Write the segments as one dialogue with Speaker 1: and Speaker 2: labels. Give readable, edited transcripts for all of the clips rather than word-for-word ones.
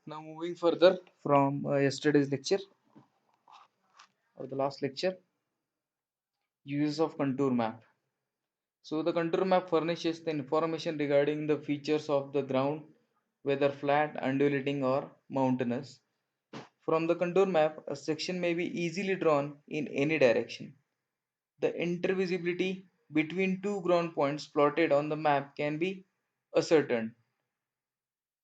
Speaker 1: Now moving further from yesterday's lecture or the last lecture, uses of contour map. So the contour map furnishes the information regarding the features of the ground, whether flat, undulating or mountainous. From the contour map, a section may be easily drawn in any direction. The intervisibility between two ground points plotted on the map can be ascertained.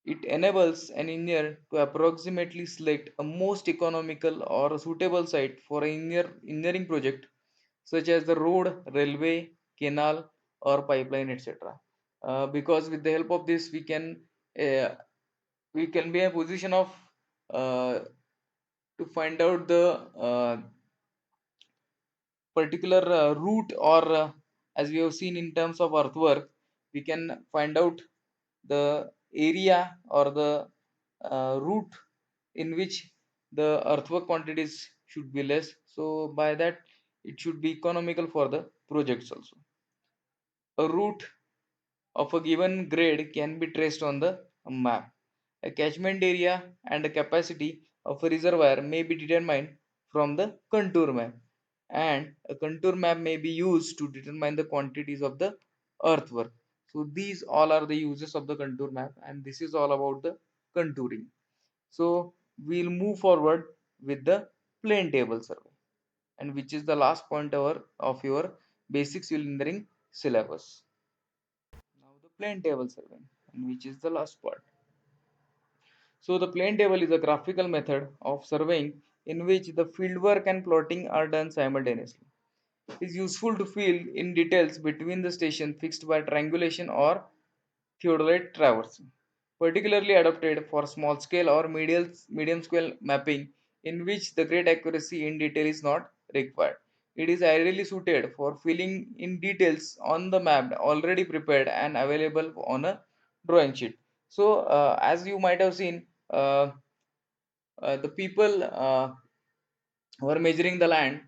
Speaker 1: It enables an engineer to approximately select a most economical or a suitable site for an engineering project such as the road, railway, canal or pipeline, etc. Because with the help of this uh, we can be in a position of uh, to find out the particular route, or as we have seen in terms of earthwork, we can find out the area or the route in which the earthwork quantities should be less, so by that it should be economical for the projects also. A route of a given grade can be traced on the map. A catchment area and a capacity of a reservoir may be determined from the contour map, and a contour map may be used to determine the quantities of the earthwork. So these all are the uses of the contour map, and this is all about the contouring. So we'll move forward with the plane table survey, and which is the last point of your basic civil engineering syllabus. Now the plane table survey, and which is the last part. So the plane table is a graphical method of surveying in which the fieldwork and plotting are done simultaneously. It is useful to fill in details between the station fixed by triangulation or theodolite traversing, particularly adapted for small scale or medium scale mapping in which the great accuracy in detail is not required. It is ideally suited for filling in details on the map already prepared and available on a drawing sheet. So, as you might have seen, the people who are measuring the land,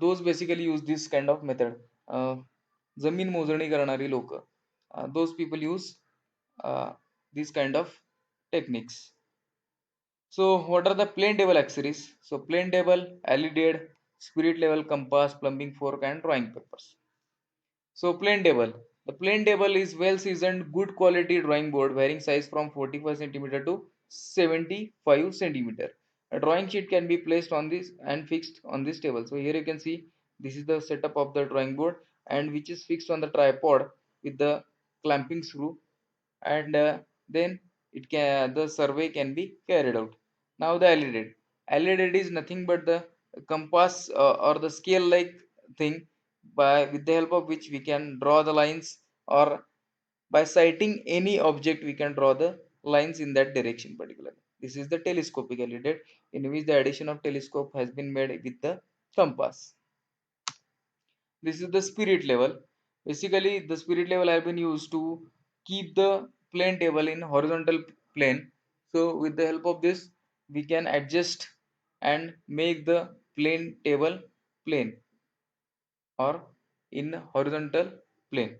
Speaker 1: those basically use this kind of method. जमीन मोजणी करणारी लोक, those people use these kind of techniques. So what are the plane table accessories? So plane table, lead, spirit level, compass, plumbing fork and drawing papers. So plane table. The plane table is well seasoned, good quality drawing board varying size from 45 centimeter to 75 centimeter. A drawing sheet can be placed on this and fixed on this table. So here you can see this is the setup of the drawing board, and which is fixed on the tripod with the clamping screw, and then it can the survey can be carried out. Now the LED is nothing but the compass or the scale like thing, by with the help of which we can draw the lines, or by sighting any object we can draw the lines in that direction particularly. This is the telescopic LED, in which the addition of telescope has been made with the compass. This is the spirit level. Basically the spirit level have been used to keep the plane table in horizontal plane. So with the help of this we can adjust and make the plane table plane or in horizontal plane.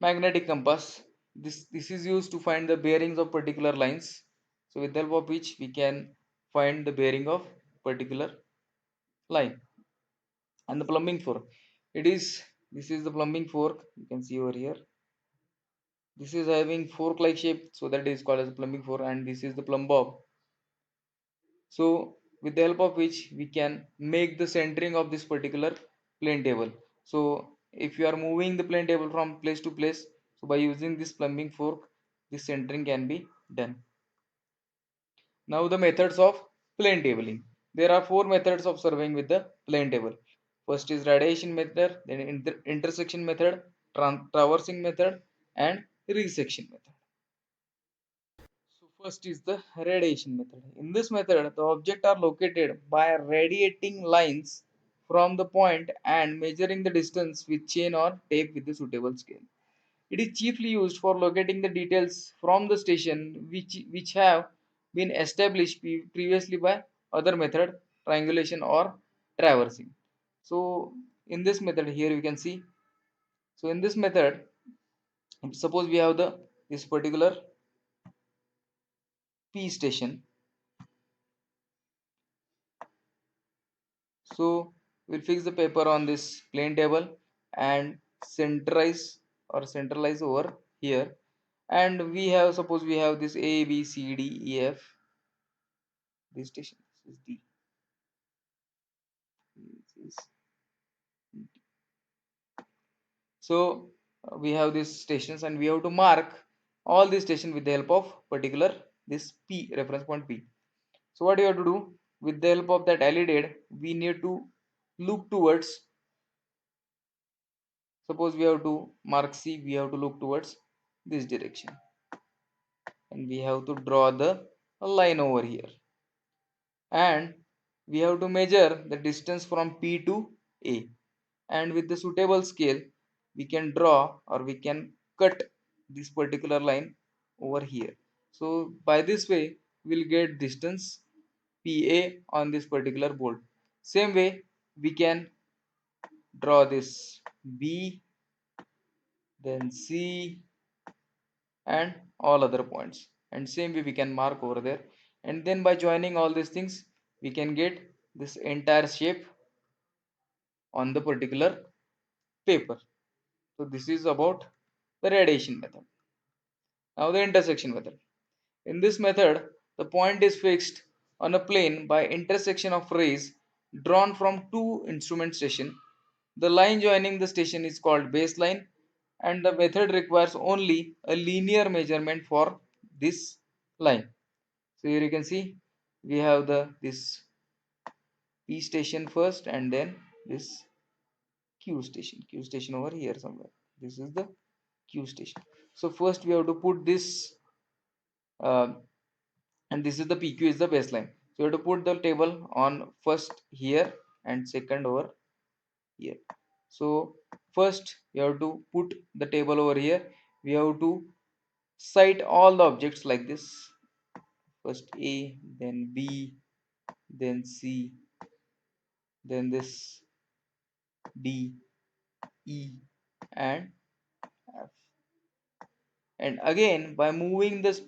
Speaker 1: Magnetic compass, this is used to find the bearings of particular lines, so with the help of which we can find the bearing of particular line. And the plumbing fork, it is this is the plumbing fork, you can see over here. This is having fork like shape, so that is called as plumbing fork, and this is the plumb bob. So with the help of which we can make the centering of this particular plane table. So if you are moving the plane table from place to place, so by using this plumbing fork this centering can be done. Now the methods of plane tabling. There are four methods of surveying with the plane table. First is radiation method, then intersection method, traversing method, and resection method. So first is the radiation method. In this method, the objects are located by radiating lines from the point and measuring the distance with chain or tape with the suitable scale. It is chiefly used for locating the details from the station which have been established previously by other method, triangulation or traversing. So in this method here you can see. So in this method, suppose we have the this particular P station. So we'll fix the paper on this plane table and centralize over here. And we have, suppose we have this A, B, C, D, E, F. This station, this is D. This is D. So we have these stations and we have to mark all these stations with the help of particular this P, reference point P. So what you have to do, with the help of that LED, we need to look towards, suppose we have to mark C, we have to look towards this direction and we have to draw the line over here, and we have to measure the distance from P to A, and with the suitable scale we can draw or we can cut this particular line over here. So by this way we'll get distance PA on this particular board. Same way we can draw this B, then C, and all other points, and same way we can mark over there, and then by joining all these things we can get this entire shape on the particular paper. So this is about the radiation method. Now the intersection method. In this method, the point is fixed on a plane by intersection of rays drawn from two instrument stations. The line joining the station is called baseline, and the method requires only a linear measurement for this line. So here you can see we have the this P station first and then this Q station over here somewhere. This is the Q station. So first we have to put this uh, and this is the PQ is the baseline. So you have to put the table on first here and second over here. So first you have to put the table over here. We have to cite all the objects like this. First A, then B, then C, then this D, E, and F. And again by moving this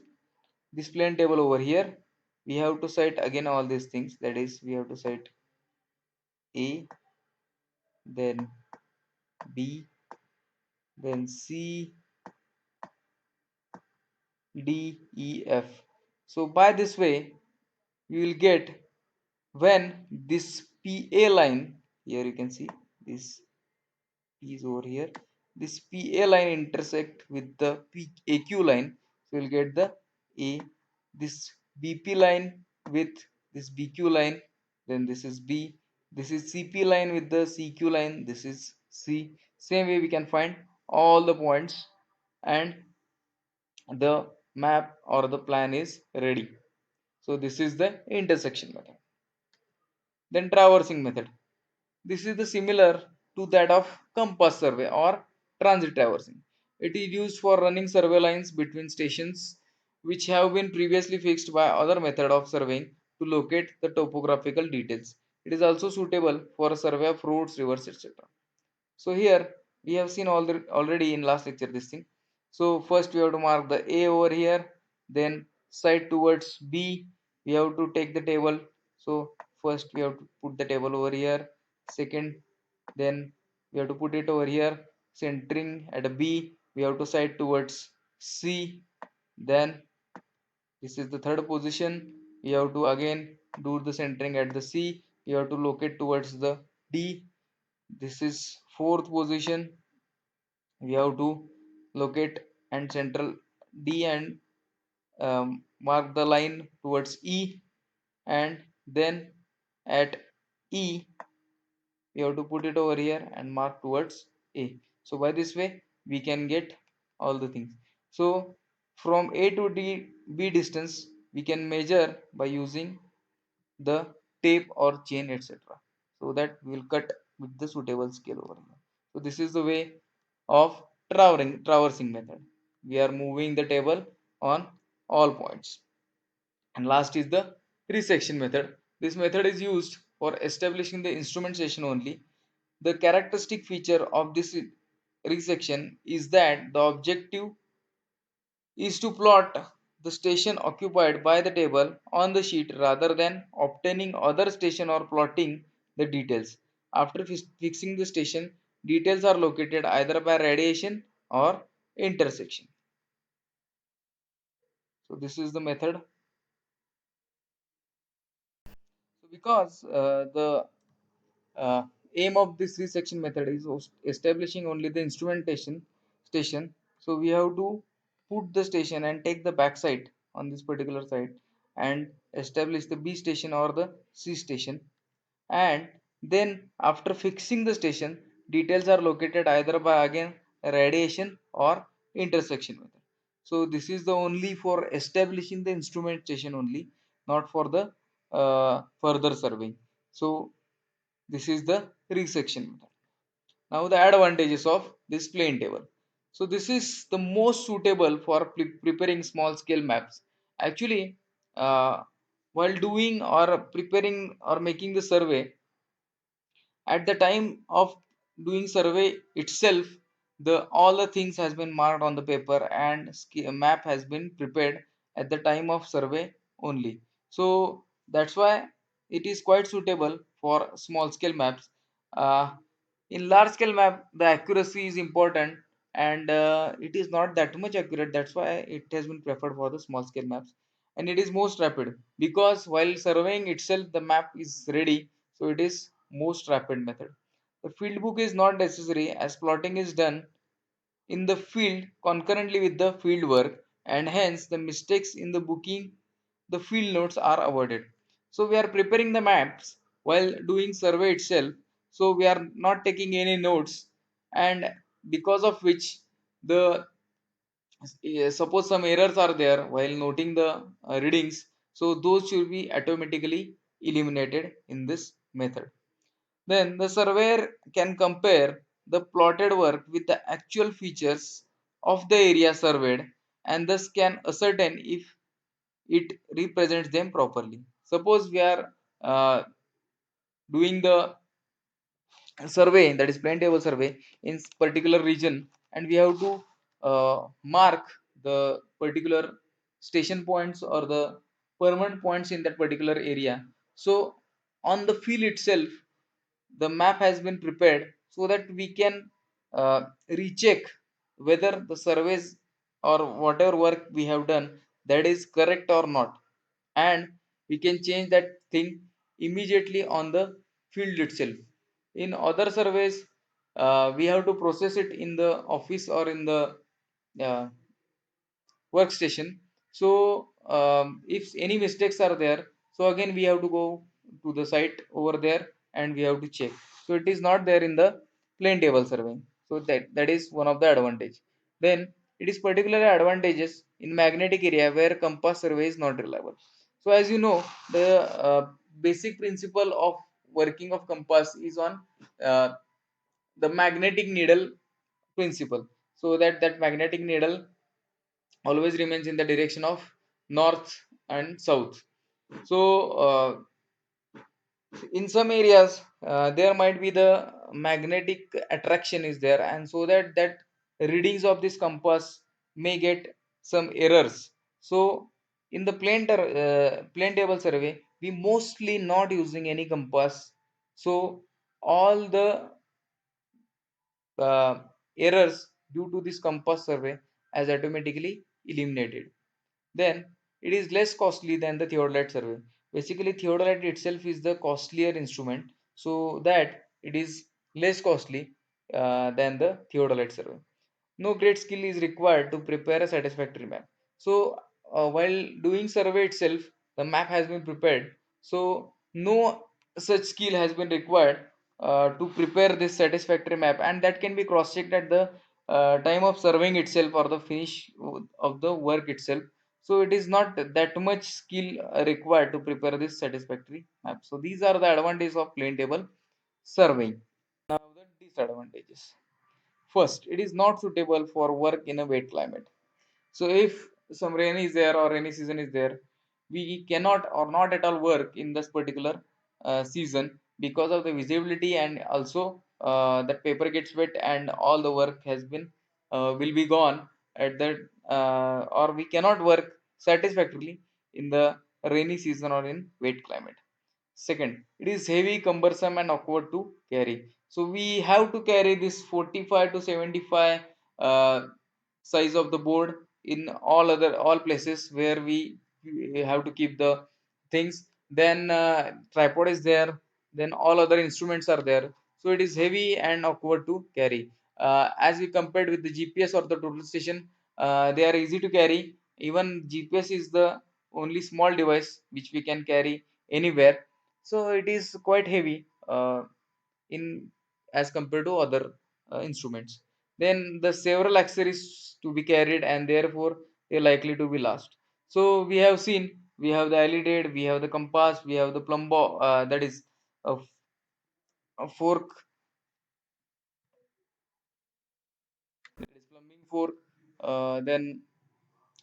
Speaker 1: plane table over here, we have to cite again all these things. That is, we have to cite A, then B, then C, D, E, F. So by this way, you will get when this PA line, here you can see this P is over here, this PA line intersect with the AQ line, so you'll get the A, this BP line with this BQ line, then this is B, this is CP line with the CQ line, this is C. Same way we can find all the points and the map or the plan is ready. So this is the intersection method. Then traversing method. This is the similar to that of compass survey or transit traversing. It is used for running survey lines between stations which have been previously fixed by other method of surveying to locate the topographical details. It is also suitable for a survey of roads, rivers, etc. So here we have seen already in last lecture this thing. So first we have to mark the A over here, then side towards B we have to take the table. So first we have to put the table over here, second then we have to put it over here, centering at a B we have to side towards C, then this is the third position, we have to again do the centering at the C, we have to locate towards the D, this is fourth position, we have to locate and central D and mark the line towards E, and then at E we have to put it over here and mark towards A. So by this way we can get all the things. So from A to B distance we can measure by using the tape or chain, etc., so that we will cut with the suitable scale over here. So this is the way of traversing method. We are moving the table on all points. And last is the resection method. This method is used for establishing the instrument station only. The characteristic feature of this resection is that the objective is to plot the station occupied by the table on the sheet rather than obtaining other station or plotting the details. After fixing the station, details are located either by radiation or intersection. So this is the method. So because the uh, aim of this resection method is establishing only the instrumentation station, so we have to put the station and take the backside on this particular side and establish the B station or the C station, and then after fixing the station, details are located either by again radiation or intersection method. So this is the only for establishing the instrumentation only, not for the further surveying. So this is the resection method. Now the advantages of this plane table. So this is the most suitable for preparing small scale maps. Actually, uh, while doing or preparing or making the survey, at the time of doing survey itself, the all the things has been marked on the paper and map has been prepared at the time of survey only. So that's why it is quite suitable for small scale maps. In large scale map the accuracy is important, and it is not that much accurate. That's why it has been preferred for the small scale maps, and it is most rapid because while surveying itself the map is ready, so it is most rapid method. The field book is not necessary as plotting is done in the field concurrently with the field work, and hence the mistakes in the booking the field notes are avoided. So we are preparing the maps while doing survey itself, so we are not taking any notes, and because of which the suppose some errors are there while noting the readings, so those should be automatically eliminated in this method. Then the surveyor can compare the plotted work with the actual features of the area surveyed and thus can ascertain if it represents them properly. Suppose we are doing the survey, that is plane table survey, in particular region, and we have to mark the particular station points or the permanent points in that particular area. So on the field itself the map has been prepared so that we can recheck whether the surveys or whatever work we have done that is correct or not, and we can change that thing immediately on the field itself. In other surveys we have to process it in the office or in the uh, workstation. So if any mistakes are there, so again we have to go to the site over there and we have to check. So it is not there in the plain table surveying. So that is one of the advantage. Then it is particularly advantageous in magnetic area where compass survey is not reliable. So as you know, the basic principle of working of compass is on uh, the magnetic needle principle, so that magnetic needle always remains in the direction of north and south. So in some areas there might be the magnetic attraction is there, and so that readings of this compass may get some errors. So in the plane table survey we mostly not using any compass, so all the uh, errors due to this compass survey as automatically eliminated. Then it is less costly than the theodolite survey. Basically theodolite itself is the costlier instrument, so that it is less costly than the theodolite survey. No great skill is required to prepare a satisfactory map. So while doing survey itself the map has been prepared, so no such skill has been required to prepare this satisfactory map, and that can be cross checked at the time of surveying itself or the finish of the work itself. So it is not that much skill required to prepare this satisfactory map. So these are the advantages of plane table surveying. Now the disadvantages. First, it is not suitable for work in a wet climate. So if some rain is there or rainy season is there, we cannot or not at all work in this particular season because of the visibility, and also that paper gets wet and all the work has been will be gone at that, or we cannot work satisfactorily in the rainy season or in wet climate. Second, it is heavy, cumbersome, and awkward to carry. So we have to carry this 45 to 75 uh, size of the board in all places where we have to keep the things. Then tripod is there. Then all other instruments are there. So it is heavy and awkward to carry. As we compared with the GPS or the total station, they are easy to carry. Even GPS is the only small device which we can carry anywhere, so it is quite heavy in as compared to other instruments. Then the several accessories to be carried, and therefore they are likely to be lost. So we have seen, we have the alidade, we have the compass, we have the plumbo, that is a, a fork, that is plumbing fork. Then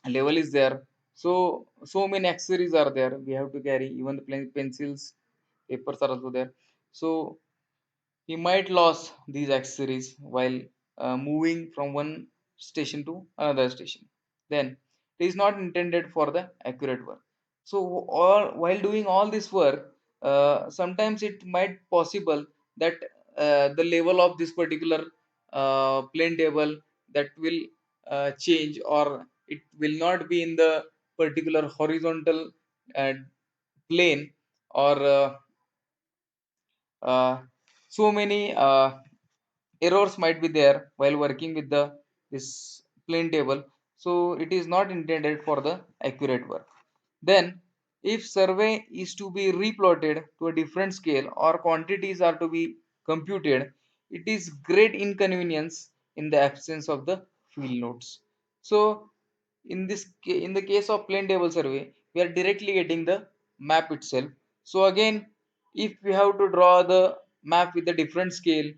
Speaker 1: level is there. So many accessories are there we have to carry. Even the pencils, papers are also there. So he might lose these accessories while moving from one station to another station. Then it is not intended for the accurate work. So while doing all this work, sometimes it might possible that the level of this particular plane table that will change, or it will not be in the particular horizontal uh, plane, or uh, so many errors might be there while working with the this plane table. So it is not intended for the accurate work. Then if survey is to be replotted to a different scale or quantities are to be computed, it is great inconvenience in the absence of the field notes. So in the case of plane table survey, we are directly getting the map itself. So again, if we have to draw the map with a different scale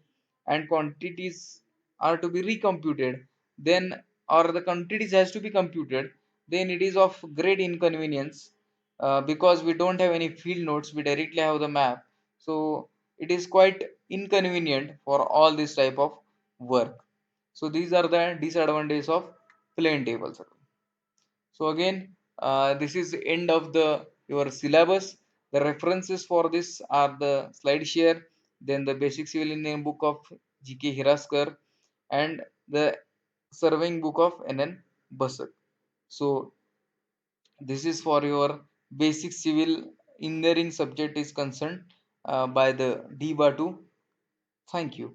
Speaker 1: and quantities are to be recomputed, then or the quantities has to be computed, then it is of great inconvenience, because we don't have any field notes, we directly have the map. So it is quite inconvenient for all this type of work. So these are the disadvantages of plane table survey. So again, this is the end of the your syllabus. The references for this are the slide share, then the basic civil engineering book of GK Hiraskar, and the surveying book of NN Basak. So this is for your basic civil engineering subject is concerned by the D2. Thank you.